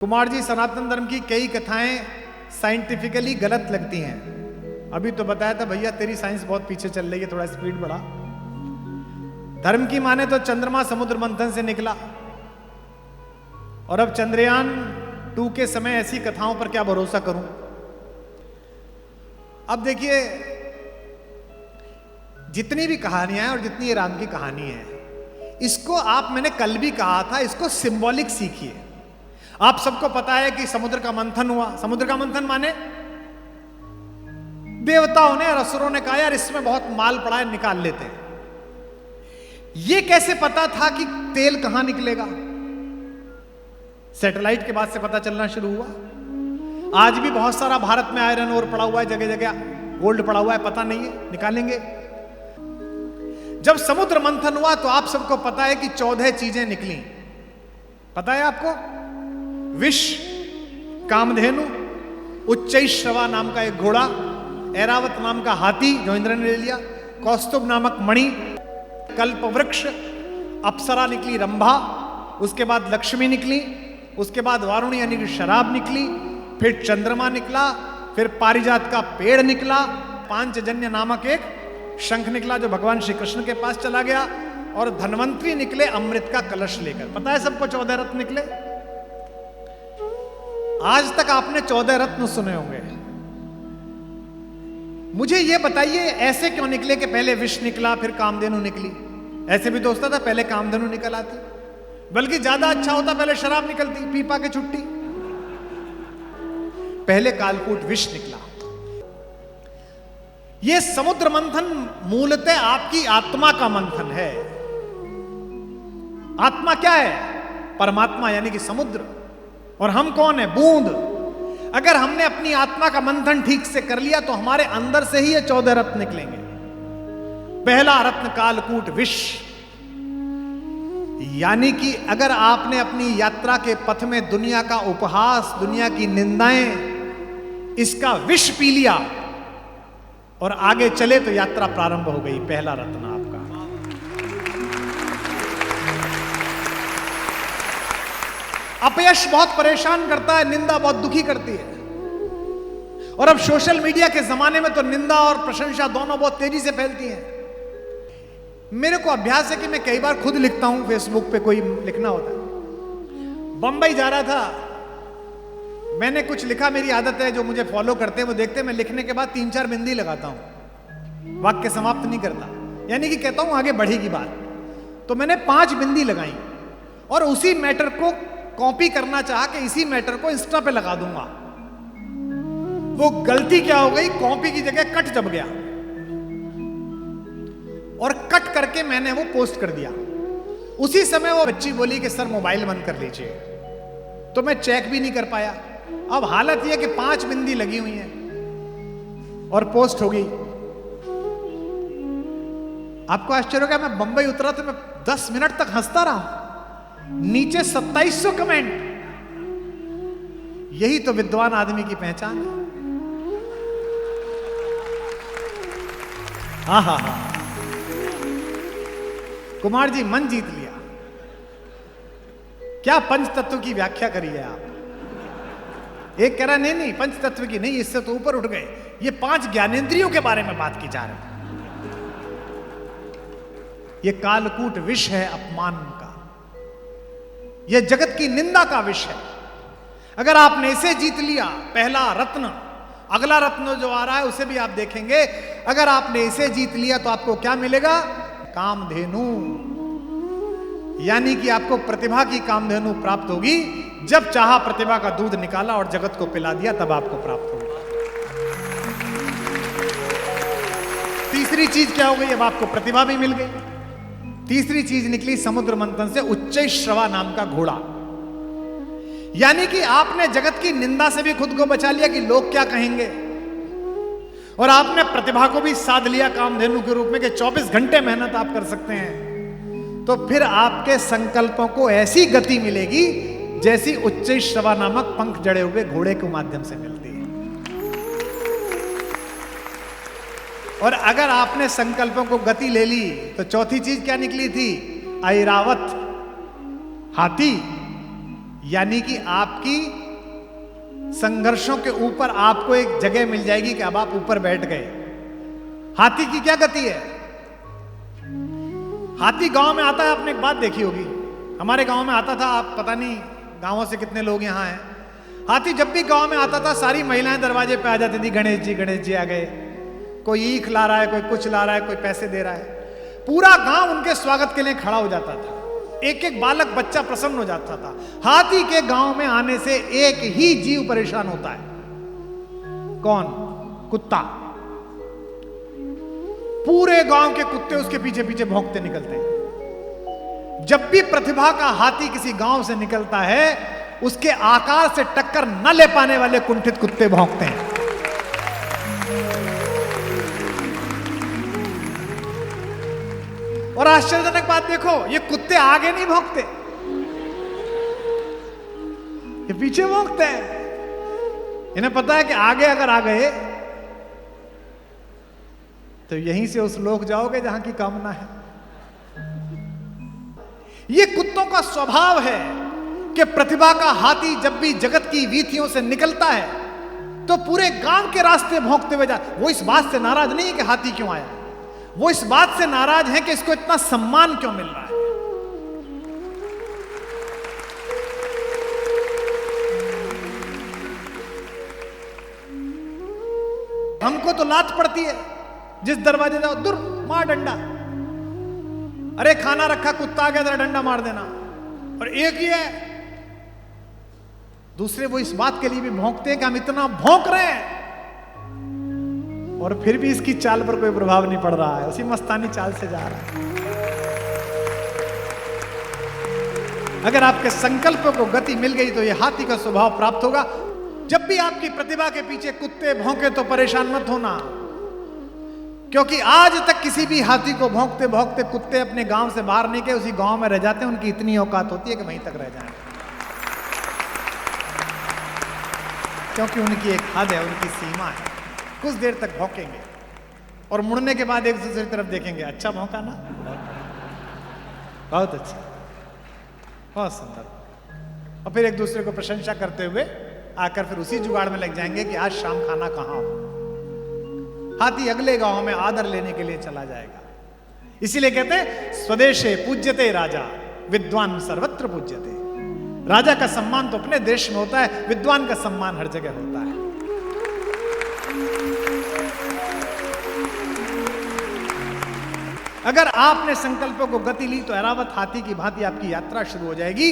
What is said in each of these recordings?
कुमार जी, सनातन धर्म की कई कथाएं साइंटिफिकली गलत लगती हैं। अभी तो बताया था भैया तेरी साइंस बहुत पीछे चल रही है, थोड़ा स्पीड बढ़ा। धर्म की माने तो चंद्रमा समुद्र मंथन से निकला, और अब चंद्रयान 2 के समय ऐसी कथाओं पर क्या भरोसा करूं। अब देखिए, जितनी भी कहानियां हैं और जितनी ये राम की कहानी है, इसको मैंने कल भी कहा था, इसको सिंबॉलिक सीखिए। आप सबको पता है कि समुद्र का मंथन हुआ। समुद्र का मंथन माने देवताओं ने और असुरों ने कहा यार इसमें बहुत माल पड़ा है, निकाल लेते हैं। ये कैसे पता था कि तेल कहां निकलेगा? सैटेलाइट के बाद से पता चलना शुरू हुआ। आज भी बहुत सारा भारत में आयरन ओर पड़ा हुआ है, जगह जगह गोल्ड पड़ा हुआ है, पता नहीं है, निकालेंगे। जब समुद्र मंथन हुआ तो आप सबको पता है कि 14 चीजें निकली। पता है आपको? विष, कामधेनु, उच्चैश्रवा नाम का एक घोड़ा, ऐरावत नाम का हाथी जो इंद्र ने ले लिया, कौस्तुभ नामक मणि, कल्प वृक्ष, अप्सरा निकली रंभा, उसके बाद लक्ष्मी निकली, उसके बाद वारुणी यानी कि शराब निकली, फिर चंद्रमा निकला, फिर पारिजात का पेड़ निकला, पांचजन्य नामक एक शंख निकला जो भगवान श्री कृष्ण के पास चला गया, और धन्वंतरी निकले अमृत का कलश लेकर। पता है सबको 14 रत्न निकले। आज तक आपने 14 रत्न सुने होंगे। मुझे यह बताइए ऐसे क्यों निकले कि पहले विष निकला फिर कामधेनु निकली? ऐसे भी तो होता था, पहले कामधेनु निकल आती, बल्कि ज्यादा अच्छा होता पहले शराब निकलती, पीपा के छुट्टी। पहले कालकूट विष निकला। यह समुद्र मंथन मूलतः आपकी आत्मा का मंथन है। आत्मा क्या है? परमात्मा यानी कि समुद्र, और हम कौन है? बूंद। अगर हमने अपनी आत्मा का मंथन ठीक से कर लिया तो हमारे अंदर से ही ये 14 रत्न निकलेंगे। पहला रत्न कालकूट विष, यानी कि अगर आपने अपनी यात्रा के पथ में दुनिया का उपहास, दुनिया की निंदाएं, इसका विष पी लिया और आगे चले तो यात्रा प्रारंभ हो गई। पहला रत्न आपका। अपयश बहुत परेशान करता है, निंदा बहुत दुखी करती है, और अब सोशल मीडिया के जमाने में तो निंदा और प्रशंसा दोनों बहुत तेजी से फैलती हैं। मेरे को अभ्यास है कि मैं कई बार खुद लिखता हूं, फेसबुक पे कोई लिखना होता है। बंबई जा रहा था, मैंने कुछ लिखा, मेरी आदत है, जो मुझे फॉलो करते हैं वो देखते हैं, मैं लिखने के बाद 3-4 बिंदी लगाता हूं, वाक्य समाप्त नहीं करता, यानी कि कहता हूं आगे बढ़ेगी बात। तो मैंने 5 बिंदी लगाई और उसी मैटर को कॉपी करना चाहा कि इसी मैटर को इंस्टा पे लगा दूंगा। वो गलती क्या हो गई, कॉपी की जगह कट दब गया और कट करके मैंने वो पोस्ट कर दिया। उसी समय वो बच्ची बोली कि सर मोबाइल बंद कर लीजिए, तो मैं चेक भी नहीं कर पाया। अब हालत यह कि 5 बिंदी लगी हुई हैं और पोस्ट हो गई। आपको आश्चर्य होगा, मैं बंबई उतरा तो मैं 10 मिनट तक हंसता रहा। नीचे 2700 कमेंट। यही तो विद्वान आदमी की पहचान है। हा हा हा। कुमार जी मन जीत लिया। क्या पंच तत्व की व्याख्या करी है आप? एक कह रहा नहीं पंच तत्व की नहीं, इससे तो ऊपर उठ गए, ये 5 ज्ञानेंद्रियों के बारे में बात की जा रही है। ये कालकूट विष है अपमान का, यह जगत की निंदा का विष है। अगर आपने इसे जीत लिया, पहला रत्न, अगला रत्न जो आ रहा है उसे भी आप देखेंगे। अगर आपने इसे जीत लिया तो आपको क्या मिलेगा? कामधेनु, यानी कि आपको प्रतिभा की कामधेनु प्राप्त होगी। जब चाहा प्रतिभा का दूध निकाला और जगत को पिला दिया, तब आपको प्राप्त होगा। तीसरी चीज क्या हो गई? अब आपको प्रतिभा भी मिल गई। तीसरी चीज निकली समुद्र मंथन से, उच्चैश्रवा नाम का घोड़ा, यानी कि आपने जगत की निंदा से भी खुद को बचा लिया कि लोग क्या कहेंगे, और आपने प्रतिभा को भी साध लिया कामधेनु के रूप में कि 24 घंटे मेहनत आप कर सकते हैं। तो फिर आपके संकल्पों को ऐसी गति मिलेगी जैसी उच्चैश्रवा नामक पंख जड़े हुए घोड़े के माध्यम से मिलती है। और अगर आपने संकल्पों को गति ले ली तो चौथी चीज क्या निकली थी? ऐरावत हाथी, यानी कि आपकी संघर्षों के ऊपर आपको एक जगह मिल जाएगी कि अब आप ऊपर बैठ गए। हाथी की क्या गति है? हाथी गांव में आता है, आपने एक बात देखी होगी, हमारे गांव में आता था, आप पता नहीं गांवों से कितने लोग यहां हैं। हाथी जब भी गांव में आता था, सारी महिलाएं दरवाजे पे आ जाती थी, गणेश जी आ गए। कोई ईख ला रहा है, कोई कुछ ला रहा है, कोई पैसे दे रहा है। पूरा गांव उनके स्वागत के लिए खड़ा हो जाता था। एक एक बालक बच्चा प्रसन्न हो जाता था। हाथी के गांव में आने से एक ही जीव परेशान होता है, कौन? कुत्ता। पूरे गांव के कुत्ते उसके पीछे पीछे भौंकते निकलते हैं। जब भी प्रतिभा का हाथी किसी गांव से निकलता है, उसके आकार से टक्कर न ले पाने वाले कुंठित कुत्ते भौंकते हैं। और आश्चर्यजनक बात देखो, ये कुत्ते आगे नहीं भौंकते, ये पीछे भौंकते हैं। इन्हें पता है कि आगे अगर आ गए तो यहीं से उस लोक जाओगे जहां की कामना है। ये कुत्तों का स्वभाव है कि प्रतिभा का हाथी जब भी जगत की वीथियों से निकलता है तो पूरे गांव के रास्ते भौंकते हुए जा। वो इस बात से नाराज नहीं है कि हाथी क्यों आया, वो इस बात से नाराज है कि इसको इतना सम्मान क्यों मिल रहा है। हमको तो लात पड़ती है, जिस दरवाजे जाओ दूर मार डंडा, अरे खाना रखा कुत्ता आ गया जरा डंडा मार देना। और एक ही है, दूसरे वो इस बात के लिए भी भौंकते हैं कि हम इतना भौंक रहे हैं और फिर भी इसकी चाल पर कोई प्रभाव नहीं पड़ रहा है, उसी मस्तानी चाल से जा रहा है। अगर आपके संकल्प को गति मिल गई तो यह हाथी का स्वभाव प्राप्त होगा। जब भी आपकी प्रतिभा के पीछे कुत्ते भौंके तो परेशान मत होना, क्योंकि आज तक किसी भी हाथी को भौंकते भौंकते कुत्ते अपने गांव से बाहर नहीं गए, उसी गांव में रह जाते हैं। उनकी इतनी औकात होती है कि वहीं तक रह जाए, क्योंकि उनकी एक हद है, उनकी सीमा है। कुछ देर तक भौंकेंगे और मुड़ने के बाद एक दूसरे की तरफ देखेंगे, अच्छा भौंका ना, बहुत अच्छा, बहुत सुंदर। और फिर एक दूसरे को प्रशंसा करते हुए आकर फिर उसी जुगाड़ में लग जाएंगे कि आज शाम खाना कहां हो। हाथी अगले गांव में आदर लेने के लिए चला जाएगा। इसीलिए कहते हैं स्वदेशे पूज्यते राजा, विद्वान सर्वत्र पूज्यते। राजा का सम्मान तो अपने देश में होता है, विद्वान का सम्मान हर जगह होता है। अगर आपने संकल्पों को गति ली तो ऐरावत हाथी की भांति आपकी यात्रा शुरू हो जाएगी।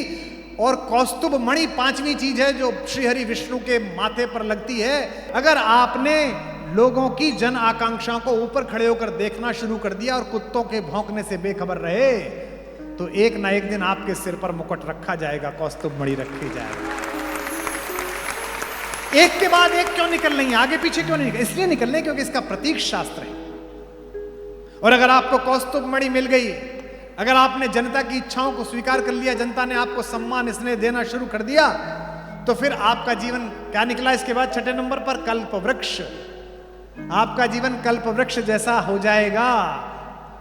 और कौस्तुभ मणि पांचवी चीज है जो श्रीहरि विष्णु के माथे पर लगती है। अगर आपने लोगों की जन आकांक्षाओं को ऊपर खड़े होकर देखना शुरू कर दिया और कुत्तों के भौंकने से बेखबर रहे, तो एक ना एक दिन आपके सिर पर मुकुट रखा जाएगा, कौस्तुभ मणि रखी जाएगी। एक के बाद एक क्यों निकल रही है, आगे पीछे क्यों नहीं? इसलिए निकल रहे क्योंकि इसका प्रतीक शास्त्र है। और अगर आपको कौस्तुभ मणि मिल गई, अगर आपने जनता की इच्छाओं को स्वीकार कर लिया, जनता ने आपको सम्मान इसने देना शुरू कर दिया, तो फिर आपका जीवन क्या निकला इसके बाद? छठे नंबर पर कल्प वृक्ष। आपका जीवन कल्प वृक्ष जैसा हो जाएगा।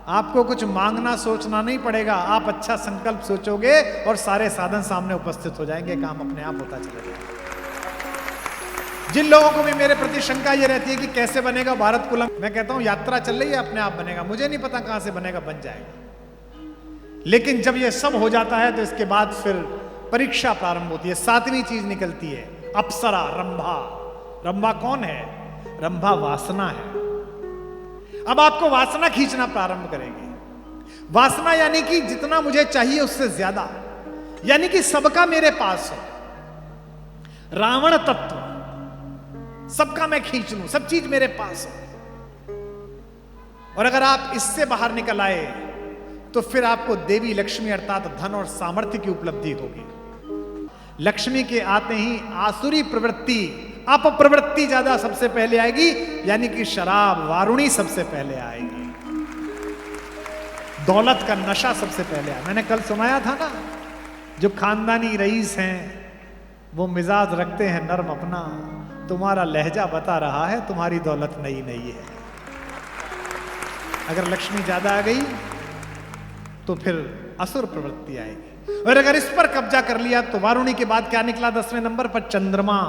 आपको कुछ मांगना सोचना नहीं पड़ेगा, आप अच्छा संकल्प सोचोगे और सारे साधन सामने उपस्थित हो जाएंगे, काम अपने आप होता चला जाएगा। जिन लोगों को भी मेरे प्रति शंका ये रहती है कि कैसे बनेगा भारत कुलम, मैं कहता हूं यात्रा चल रही है, अपने आप बनेगा। मुझे नहीं पता कहां से बनेगा, बन जाएगा। लेकिन जब ये सब हो जाता है तो इसके बाद फिर परीक्षा प्रारंभ होती है। सातवीं चीज निकलती है, अप्सरा, रंभा। रंभा कौन है? रंभा वासना है। अब आपको वासना खींचना प्रारंभ करेगी। वासना यानी कि जितना मुझे चाहिए उससे ज्यादा, यानी कि सबका मेरे पास हो। रावण तत्व, सबका मैं खींच लूं, सब चीज मेरे पास हो। और अगर आप इससे बाहर निकल आए तो फिर आपको देवी लक्ष्मी अर्थात धन और सामर्थ्य की उपलब्धि होगी। लक्ष्मी के आते ही आसुरी प्रवृत्ति, अपप्रवृत्ति ज्यादा सबसे पहले आएगी, यानी कि शराब, वारुणी सबसे पहले आएगी। दौलत का नशा सबसे पहले आएगा। मैंने कल सुनाया था ना, जो खानदानी रईस हैं वो मिजाज रखते हैं नर्म अपना, तुम्हारा लहजा बता रहा है तुम्हारी दौलत नई नई है। अगर लक्ष्मी ज्यादा आ गई तो फिर असुर प्रवृत्ति आएगी। और अगर इस पर कब्जा कर लिया तो वारुणी के बाद क्या निकला 10वें नंबर पर? चंद्रमा।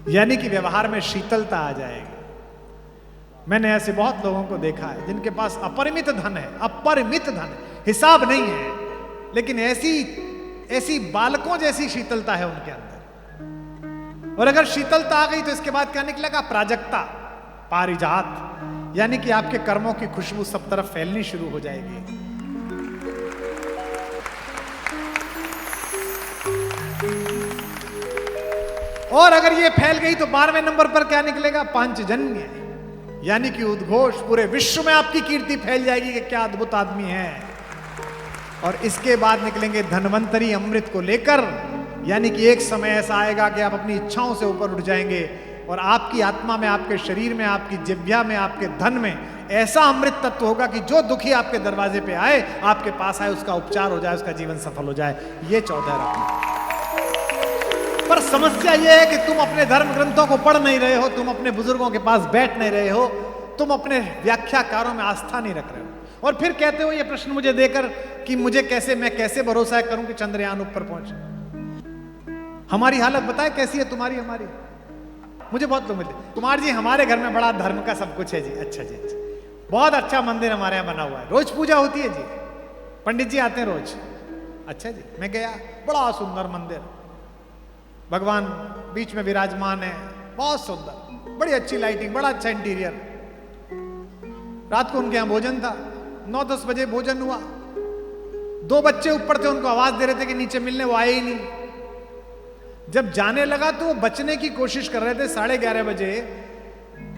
यानी कि व्यवहार में शीतलता आ जाएगी। मैंने ऐसे बहुत लोगों को देखा है जिनके पास अपरिमित धन है, अपरिमित धन है, हिसाब नहीं है, लेकिन ऐसी बालकों जैसी शीतलता है उनके अंदर। और अगर शीतलता आ गई तो इसके बाद क्या निकलेगा? प्राजक्ता, पारिजात। यानी कि आपके कर्मों की खुशबू सब तरफ फैलनी शुरू हो जाएगी। और अगर ये फैल गई तो 12वें नंबर पर क्या निकलेगा? पांचजन्य। यानी कि उद्घोष, पूरे विश्व में आपकी कीर्ति फैल जाएगी कि क्या अद्भुत आदमी है। और इसके बाद निकलेंगे धन्वंतरी, अमृत को लेकर। यानी कि एक समय ऐसा आएगा कि आप अपनी इच्छाओं से ऊपर उठ जाएंगे और आपकी आत्मा में, आपके शरीर में, आपकी जिह्वा में, आपके धन में ऐसा अमृत तत्व होगा कि जो दुखी आपके दरवाजे पे आए, आपके पास आए, उसका उपचार हो जाए, उसका जीवन सफल हो जाए। ये 14 रत्न। पर समस्या यह है कि तुम अपने धर्म ग्रंथों को पढ़ नहीं रहे हो, तुम अपने बुजुर्गों के पास बैठ नहीं रहे हो, तुम अपने व्याख्याकारों में आस्था नहीं रख रहे हो। और फिर कहते हो ये प्रश्न मुझे देकर कि मैं कैसे भरोसा करूं कि चंद्रयान ऊपर पहुंचे। हमारी हालत बताए कैसी है तुम्हारी, हमारी। मुझे बहुत लोग मिलते, कुमार जी हमारे घर में बड़ा धर्म का सब कुछ है जी। अच्छा जी, अच्छा, बहुत अच्छा मंदिर हमारे यहाँ बना हुआ है, रोज पूजा होती है जी, पंडित जी आते हैं रोज। अच्छा जी, मैं गया, बड़ा सुंदर मंदिर, भगवान बीच में विराजमान है, बहुत सुंदर, बड़ी अच्छी लाइटिंग, बड़ा अच्छा इंटीरियर। रात को उनके यहाँ भोजन था, 9-10 बजे भोजन हुआ। 2 बच्चे ऊपर थे, उनको आवाज दे रहे थे कि नीचे मिलने, वो आए ही नहीं। जब जाने लगा तो वो बचने की कोशिश कर रहे थे 11:30 बजे,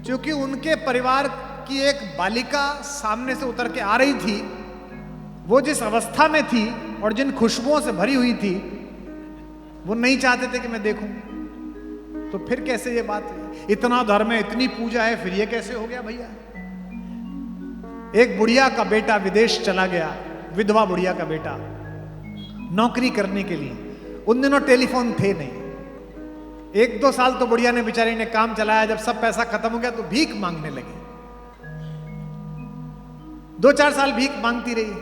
क्योंकि उनके परिवार की एक बालिका सामने से उतर के आ रही थी। वो जिस अवस्था में थी और जिन खुशबुओं से भरी हुई थी, वो नहीं चाहते थे कि मैं देखूं। तो फिर कैसे ये बात है? इतना धर्म है, इतनी पूजा है, फिर ये कैसे हो गया भैया? एक बुढ़िया का बेटा विदेश चला गया, विधवा बुढ़िया का बेटा, नौकरी करने के लिए। उन दिनों टेलीफोन थे नहीं। 1-2 साल तो बुढ़िया ने, बेचारी ने काम चलाया। जब सब पैसा खत्म हो गया तो भीख मांगने लगी। 2-4 साल भीख मांगती रही।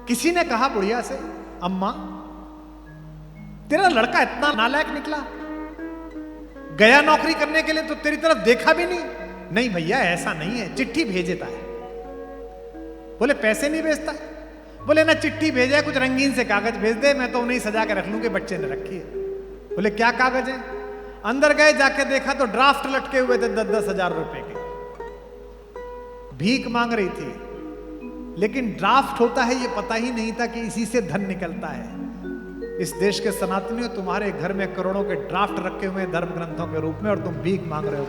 किसी ने कहा बुढ़िया से, अम्मा तेरा लड़का इतना नालायक निकला, गया नौकरी करने के लिए तो तेरी तरफ देखा भी नहीं। नहीं भैया ऐसा नहीं है, चिट्ठी भेज देता है। बोले पैसे नहीं भेजता? बोले ना चिट्ठी भेजा, कुछ रंगीन से कागज भेज दे, मैं तो उन्हें सजा के रख लूंगी, बच्चे ने रखी है। बोले क्या कागज है? अंदर गए, जाके देखा तो ड्राफ्ट लटके हुए थे 10-10 हजार रुपए के। भीख मांग रही थी, लेकिन ड्राफ्ट होता है ये पता ही नहीं था कि इसी से धन निकलता है। इस देश के सनातनियों, तुम्हारे घर में करोड़ों के ड्राफ्ट रखे हुए हैं धर्म ग्रंथों के रूप में, और तुम भीख मांग रहे हो।